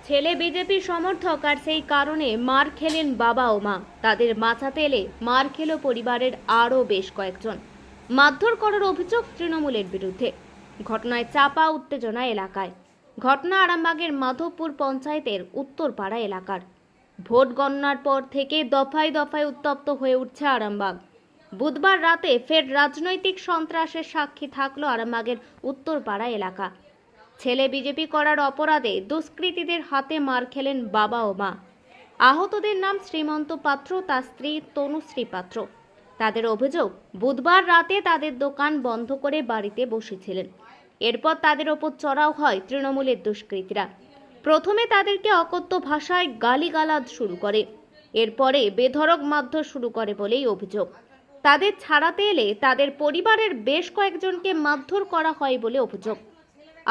ছেলে বিজেপি সমর্থক আর সেই কারণে মার খেলেন বাবা ও মা। তাদের মাথাতে এলে মার খেল পরিবারের আরও বেশ কয়েকজন। মারধর করার অভিযোগ তৃণমূলের বিরুদ্ধে। ঘটনায় চাপা উত্তেজনা এলাকায়। ঘটনা আরামবাগের মাধবপুর পঞ্চায়েতের উত্তরপাড়া এলাকার। ভোট গণনার পর থেকে দফায় দফায় উত্তপ্ত হয়ে উঠছে আরামবাগ। বুধবার রাতে ফের রাজনৈতিক সন্ত্রাসের সাক্ষী থাকলো আরামবাগের উত্তরপাড়া এলাকা। ছেলে বিজেপি করার অপরাধে দুষ্কৃতীদের হাতে মার খেলেন বাবা ও মা। আহতদের নাম শ্রীমন্ত পাত্র, তার স্ত্রী তনুশ্রী পাত্র। তাদের অভিযোগ, বুধবার রাতে তাদের দোকান বন্ধ করে বাড়িতে বসেছিলেন। এরপর তাদের ওপর চড়াও হয় তৃণমূলের দুষ্কৃতীরা। প্রথমে তাদেরকে অকথ্য ভাষায় গালিগালাজ শুরু করে, এরপরে বেধড়ক মারধর শুরু করে বলেই অভিযোগ। তাদের ছাড়াতে এলে তাদের পরিবারের বেশ কয়েকজনকে মারধর করা হয় বলে অভিযোগ।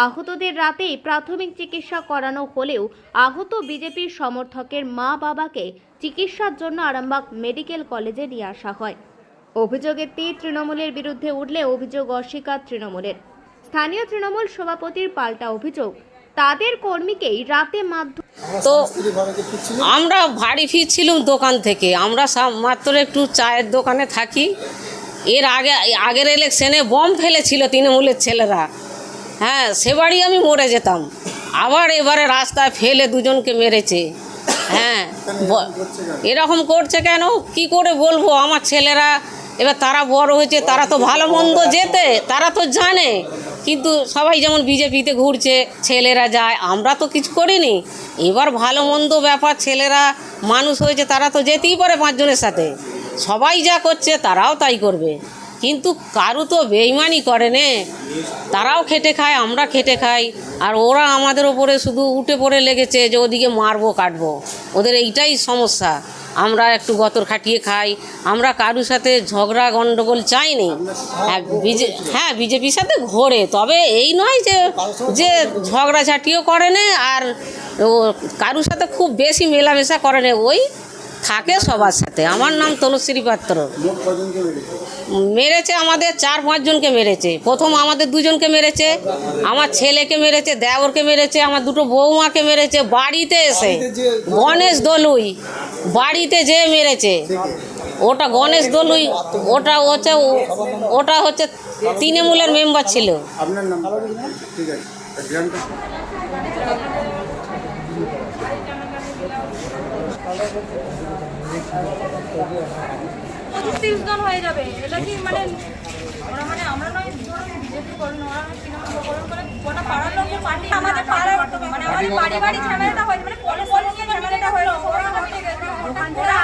আহতদের রাতেই প্রাথমিক চিকিৎসা করানো হলেও আহত বিজেপির সমর্থকের মা বাবাকে চিকিৎসার জন্য আরামবাগ মেডিকেল কলেজে নিয়ে আসা হয়। অভিযোগের তীর তৃণমূলের বিরুদ্ধে উঠলে অভিযোগ অস্বীকার তৃণমূলের। স্থানীয় তৃণমূল সভাপতির পাল্টা অভিযোগ, তাদের কর্মীকেই রাতে মারধর। তো আমরা বাড়ি ফিরছিলাম দোকান থেকে। আমরা মাত্র একটু চায়ের দোকানে থাকি। এর আগের ইলেকশনে বম ফেলেছিল তৃণমূলের ছেলেরা। হ্যাঁ, সে বাড়ি আমি মরে যেতাম। আবার এবারে রাস্তায় ফেলে দুজনকে মেরেছে। হ্যাঁ, এরকম করছে কেন, কি করে বলবো? আমার ছেলেরা এবার তারা বড় হয়েছে, তারা তো ভালো মন্দ যেতে তারা তো জানে, কিন্তু সবাই যেমন বিজেপিতে ঘুরছে, ছেলেরা যায়, আমরা তো কিছু করিনি। এবার ভালো মন্দ ব্যাপার, ছেলেরা মানুষ হয়েছে, তারা তো যেতেই পারে পাঁচজনের সাথে। সবাই যা করছে তারাও তাই করবে, কিন্তু কারু তো বেইমানি করে নে। তারাও খেটে খায়, আমরা খেটে খাই, আর ওরা আমাদের ওপরে শুধু উঠে পড়ে লেগেছে যে ওদিকে মারবো কাটবো। ওদের এইটাই সমস্যা। আমরা একটু গতর খাটিয়ে খাই, আমরা কারুর সাথে ঝগড়া গণ্ডগোল চাইনি। হ্যাঁ, বিজেপির সাথে ঘোরে, তবে এই নয় যে যে ঝগড়াঝাটিও করে না, আর ও কারুর সাথে খুব বেশি মেলামেশা করে না, ওই থাকে সবার সাথে। আমার নাম তনুশ্রী পাত্র। মেরেছে আমাদের 4-5 জনকে মেরেছে। প্রথম আমাদের দুজনকে মেরেছে, আমার ছেলেকে মেরেছে, দেওরকে মেরেছে, আমার দুটো বৌমাকে মেরেছে। বাড়িতে এসে গণেশ দলুই বাড়িতে যে মেরেছে, ওটা গণেশ দলুই, ওটা হচ্ছে তৃণমূলের মেম্বার ছিল। আপনার নাম? ঠিক আছে। হয়ে যাবে এটা কি মানে ওরা মানে আমরা নয় বিজেপি করুন, ওরা তৃণমূল করুন, মানে গোটা পাড়ার লোকের পার্টি, আমাদের পাড়ার মানে আমাদের বাড়ি বাড়ি ঝামেলাটা হয়, মানে পলিসি ঝামেলাটা হয়। ওরা হয়ে গেছে ওরা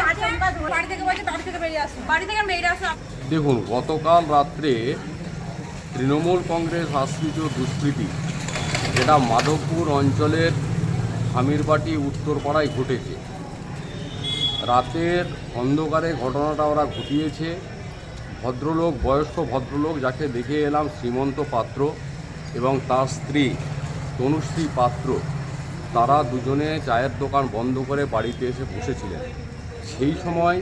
আচমকা বাড়ি থেকে বলছে বাড়ি থেকে বেরিয়ে আসুন, বাড়ি থেকে বেরিয়ে আসুন। দেখুন, গতকাল রাত্রে তৃণমূল কংগ্রেস আশ্রিত দুষ্কৃতী, যেটা মাধবপুর অঞ্চলের আমিরবাটি উত্তরপাড়ায় ঘটেছে। রাতের অন্ধকারে ঘটনাটা ওরা ঘটিয়েছে। ভদ্রলোক, বয়স্ক ভদ্রলোক, যাকে দেখে এলাম শ্রীমন্ত পাত্র এবং তার স্ত্রী তনুশ্রী পাত্র, তারা দুজনে চায়ের দোকান বন্ধ করে বাড়িতে এসে বসেছিলেন। সেই সময়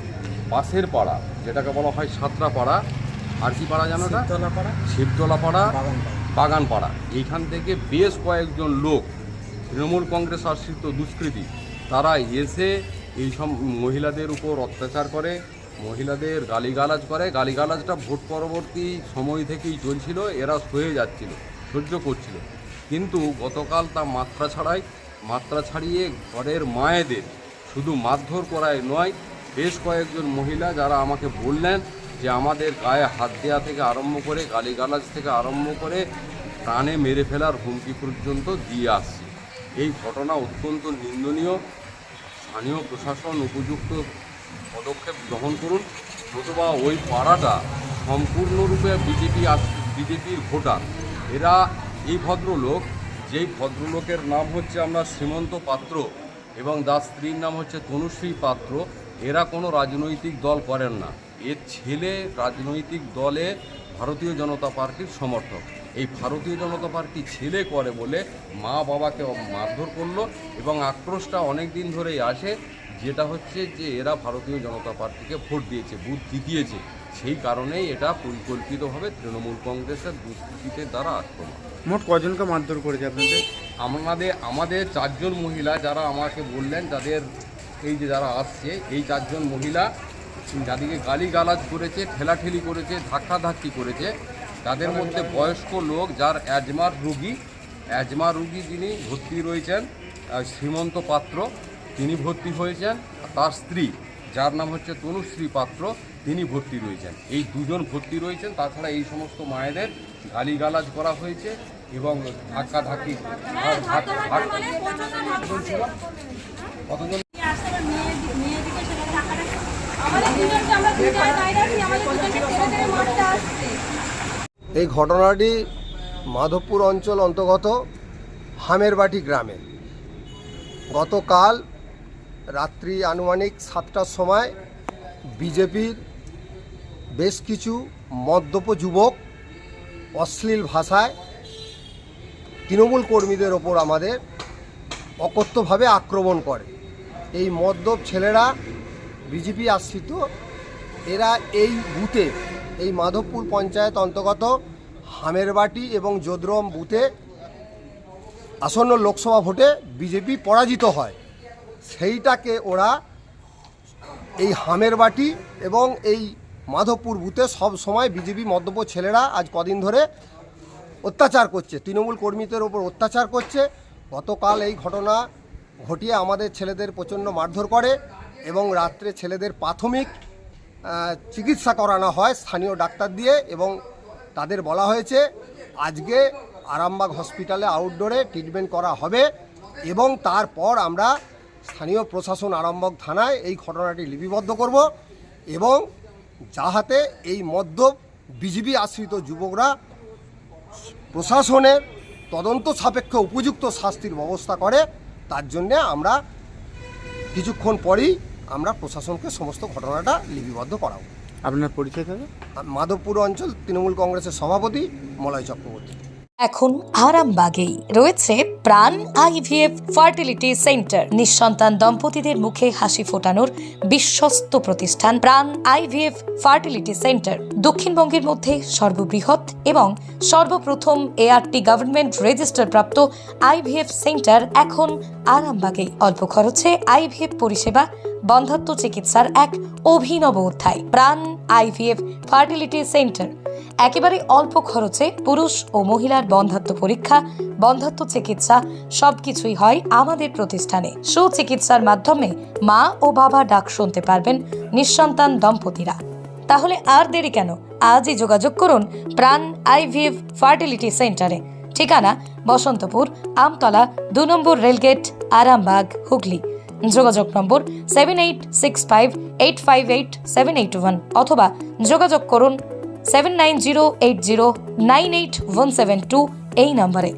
পাশের পাড়া, যেটাকে বলা হয় সাতরাপাড়া, আর কি পাড়া জানো না, শিবতলা পাড়া, বাগান পাড়া, এইখান থেকে বেশ কয়েকজন লোক তৃণমূল কংগ্রেস আশ্রিত দুষ্কৃতী, তারা এসে এই সব মহিলাদের উপর অত্যাচার করে, মহিলাদের গালিগালাজ করে। গালিগালাজটা ভোট পরবর্তী সময় থেকেই চলছিল, এরা সহ্য করছিল। কিন্তু গতকাল তা মাত্রা ছাড়িয়ে ঘরের মায়েদের শুধু মারধর করায় নয়, বেশ কয়েকজন মহিলা যারা আমাকে বললেন যে আমাদের গায়ে হাত দেওয়া থেকে আরম্ভ করে, গালিগালাজ থেকে আরম্ভ করে, প্রাণে মেরে ফেলার হুমকি পর্যন্ত দিয়ে আসছে। এই ঘটনা অত্যন্ত নিন্দনীয়। স্থানীয় প্রশাসন উপযুক্ত পদক্ষেপ গ্রহণ করুন, নতুবা ওই পাড়াটা সম্পূর্ণরূপে বিজেপির ভোটার। এরা এই ভদ্রলোক, যেই ভদ্রলোকের নাম হচ্ছে আমরা শ্রীমন্ত পাত্র এবং তার স্ত্রীর নাম হচ্ছে তনুশ্রী পাত্র, এরা কোনো রাজনৈতিক দল করেন না। এর ছেলে রাজনৈতিক দলে ভারতীয় জনতা পার্টির সমর্থক। এই ভারতীয় জনতা পার্টি ছেলে করে বলে মা বাবাকে মারধর করলো, এবং আক্রোশটা অনেক দিন ধরেই আসে, যেটা হচ্ছে যে এরা ভারতীয় জনতা পার্টিকে ভোট দিয়েছে, বুথ জিতিয়েছে। সেই কারণেই এটা পরিকল্পিতভাবে তৃণমূল কংগ্রেসের দুষ্কৃতীদের দ্বারা আক্রমণ। মোট কজনকে মারধর করেছে আপনাদের? আমাদের 4 জন মহিলা যারা আমাকে বললেন, যাদের এই যে যারা আসছে, এই 4 জন মহিলা যাদেরকে গালিগালাজ করেছে, ঠেলাঠেলি করেছে, ধাক্কাধাক্কি করেছে, তাদের মধ্যে বয়স্ক লোক যার অ্যাজমা রুগী যিনি ভর্তি রয়েছেন, শ্রীমন্ত পাত্র তিনি ভর্তি হয়েছেন, তার স্ত্রী যার নাম হচ্ছে তনুশ্রী পাত্র তিনি ভর্তি রয়েছেন। এই 2 জন ভর্তি রয়েছেন। তাছাড়া এই সমস্ত মায়েদের গালিগালাজ করা হয়েছে এবং ধাক্কাধাক্কি কতজন এই ঘটনাটি মাধবপুর অঞ্চল অন্তর্গত হামেরবাটি গ্রামে গতকাল রাত্রি আনুমানিক 7টার সময় বিজেপির বেশ কিছু মদ্যপ যুবক অশ্লীল ভাষায় তৃণমূল কর্মীদের ওপর আমাদের অকথ্যভাবে আক্রমণ করে। এই মদ্যপ ছেলেরা বিজেপি আশ্রিত, এরা এই বুথে, এই মাধবপুর পঞ্চায়েত অন্তর্গত হামেরবাটি এবং যোদ্রম বুথে আসন্ন লোকসভা ভোটে বিজেপি পরাজিত হয়। সেইটাকে ওরা এই হামেরবাটি এবং এই মাধবপুর বুথে সব সময় বিজেপি মদ্যপ ছেলেরা আজ কদিন ধরে অত্যাচার করছে, তৃণমূল কর্মীদের ওপর অত্যাচার করছে। গতকাল এই ঘটনা ঘটিয়ে আমাদের ছেলেদের প্রচণ্ড মারধর করে এবং রাত্রে ছেলেদের প্রাথমিক চিকিৎসা করানো হয় স্থানীয় ডাক্তার দিয়ে, এবং তাদের বলা হয়েছে আজকে আরামবাগ হসপিটালে আউটডোরে ট্রিটমেন্ট করা হবে এবং তারপর আমরা স্থানীয় প্রশাসন আরামবাগ থানায় এই ঘটনাটি লিপিবদ্ধ করব এবং যাহাতে এই মদ্যপ বিজেপি আশ্রিত যুবকরা প্রশাসনের তদন্ত সাপেক্ষে উপযুক্ত শাস্তির ব্যবস্থা করে, তার জন্যে আমরা কিছুক্ষণ পরেই আমরা প্রশাসনকে সমস্ত ঘটনাটা লিপিবদ্ধ করাবো। আপনার পরিচয় দাদা? মাধবপুর অঞ্চল তৃণমূল কংগ্রেসের সভাপতি মলয় চক্রবর্তী। এখন আরামবাগেই রয়েছে প্রাণ আইভিএফ ফার্টিলিটি সেন্টার। নিঃসন্তান দম্পতিদের মুখে হাসি ফোটানোর বিশ্বস্ত প্রতিষ্ঠান প্রাণ আইভিএফ ফার্টিলিটি সেন্টার দক্ষিণবঙ্গের মধ্যে সর্ববৃহৎ এবং সর্বপ্রথম এআরটি গভর্নমেন্ট রেজিস্টার প্রাপ্ত আইভিএফ সেন্টার এখন আরামবাগেই। অল্প খরচে আইভিএফ পরিষেবা, বন্ধ্যাত্ব চিকিৎসার এক অভিনব অধ্যায়। প্রাণ আইভিএফ ফার্টিলিটি সেন্টার একেবারে অল্প খরচে পুরুষ ও মহিলার বন্ধ্যাত্ব পরীক্ষা, বন্ধ্যাত্ব চিকিৎসা সবকিছুই হয় আমাদের প্রতিষ্ঠানে। সুচিকিৎসার মাধ্যমে মা ও বাবা ডাক শুনতে পারবেন নিঃসন্তান দম্পতিরা। তাহলে আর দেরি কেন? আজই যোগাযোগ করুন প্রাণ আইভিএফ ফার্টিলিটি সেন্টারে। ঠিকানা বসন্তপুর, আমতলা, 2 নম্বর রেলগেট, আরামবাগ, হুগলি। যোগাযোগ নম্বর 7865858781 অথবা যোগাযোগ করুন 7908098172 এই নম্বরে।